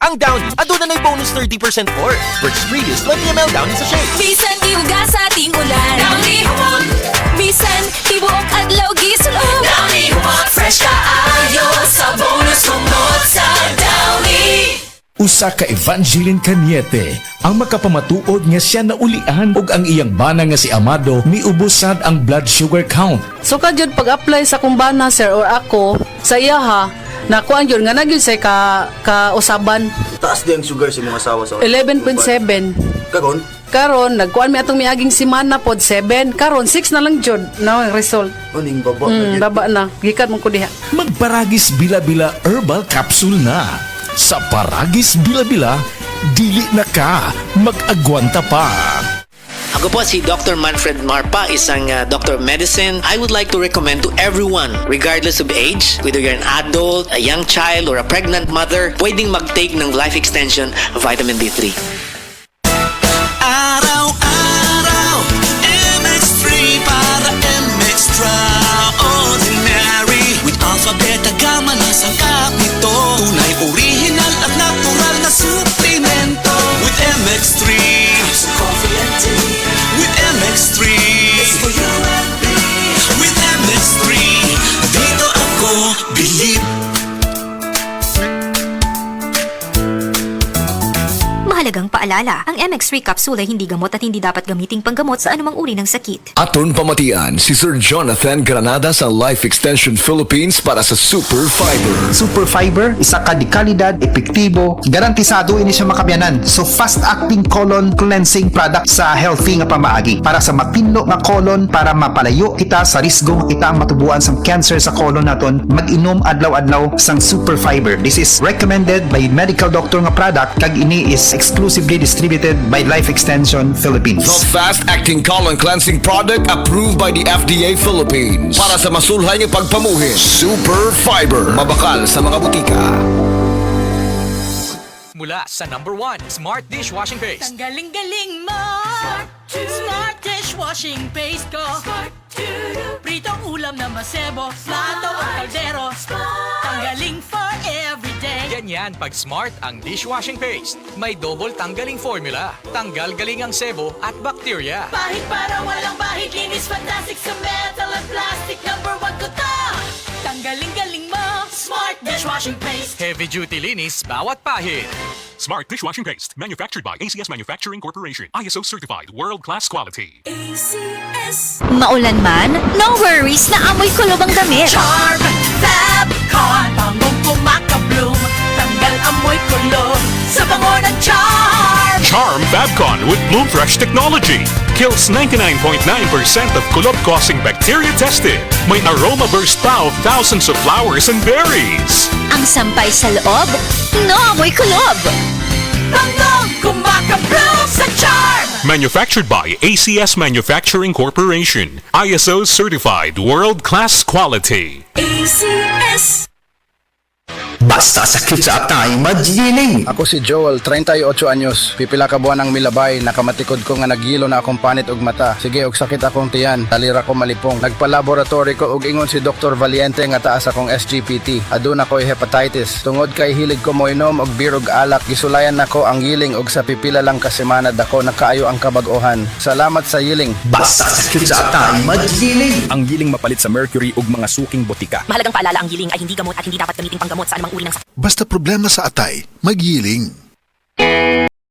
Ang Downy, aduna na'y bonus 30% more. First Prius 20ml Downy sa shake. Bisan iuga sa ating ulan Downy humot Bisan tibuok adlaw gisulod Downy humot Fresh kaayo sa bonus humot sa Downy. Usa ka Evangeline Cañete ang makapamatuod nga siya naulian ug ang iyang bana nga si Amado miubusad ang blood sugar count. So kadyod pag-apply sa kumbana sir or ako sa iya ha, nakuan yun nga nagyud say ka-usaban. Taas din ang sugar sa mga asawa sa 11.7. Kagon? Karon nagkuan mi atong miaging semana pod 7. Karon 6 na lang jud na ang result. Uning baba na yun. Baba na. Gikan mo ko diha. Magparagis bila-bila herbal capsule na. Sa Paragis Bila-Bila, dili na ka mag-agwanta pa. Ako po si Dr. Manfred Marpa, isang doctor of medicine. I would like to recommend to everyone, regardless of age, whether you're an adult, a young child, or a pregnant mother, pwedeng mag-take ng life extension vitamin D3. Araw-araw, MX3 para extraordinary. With alpha, beta, gamma, nasang kap nito. Tunay, original at natural na suplemento. With MX3, so coffee and tea. With MX3, it's for you and me. With MX3, dito ako bilib. Mahalagang paalala, ang MX3 capsule ay hindi gamot at hindi dapat gamiting panggamot sa anumang uri ng sakit. Aton pamatian si Sir Jonathan Granada sa Life Extension Philippines para sa Super Fiber. Super Fiber, isa ka di kalidad, epektibo, garantisado ini siya makabiyanan. So fast-acting colon cleansing product sa healthy nga pamaagi para sa mapinlo nga colon para mapalayo kita sa risgo nga kita ang matubuan sa cancer sa colon naton. Mag-inom adlaw-adlaw sang Super Fiber. This is recommended by medical doctor nga product kag ini is exclusively distributed by Life Extension Philippines. The fast-acting colon cleansing product approved by the FDA Philippines para sa masulhay ng pagpamuhin. Super Fiber, mabakal sa mga butika. Mula sa #1 Smart Dishwashing Paste. Ang galing-galing mo Smart dishwashing paste ko Pritong ulam na masebo Plato o kaldero Tanggaling for everyday. Ganyan pag Smart ang dishwashing paste. May double tanggaling formula. Tanggal galing ang sebo at bakterya. Bahid para walang bahid. Linis fantastic sa metal at plastic. #1 ko to. Tanggaling-galing mo Smart dishwashing paste. Heavy duty linis bawat pahid. Smart Dishwashing Paste, manufactured by ACS Manufacturing Corporation. ISO certified, world-class quality. ACS. Maulan man, no worries na amoy kulob ang damit. Charm Fabcon. Bangong kumakabloom. Tanggal amoy kulob sa bango ng Charm. Charm Fabcon with Bloom Fresh technology. Kills 99.9% of kulob-causing bacteria tested. May aroma burst pa of thousands of flowers and berries. Ang sampay sa loob, no amoy kulob. Bangong kumakabloom sa Charm. Manufactured by ACS Manufacturing Corporation. ISO certified, world-class quality. ACS. Basta sakit sa atay, magiling! Ako si Joel, 38 anyos. Pipila ka buwan ang milabay, nakamatikod ko nga nagyilo na akong panit og mata. Sige, og sakit akong tiyan, talira ko malipong. Nagpa-laboratory ko og ingon si Dr. Valiente nga taas akong SGPT. Aduna ko'y hepatitis. Tungod kay hilig ko mo inom og beer og alak, gisulayan nako ang yiling og sa pipila lang ka semana dako nakaayo ang kabag-ohan. Salamat sa yiling. Basta sakit sa atay, magiling! Ang giling mapalit sa mercury ug mga suking botika. Mahalagang paalala, ang giling ay hindi gamot at hindi dapat gamiting panggamot sa anumang uri ng sakit. Basta problema sa atay, magyiling.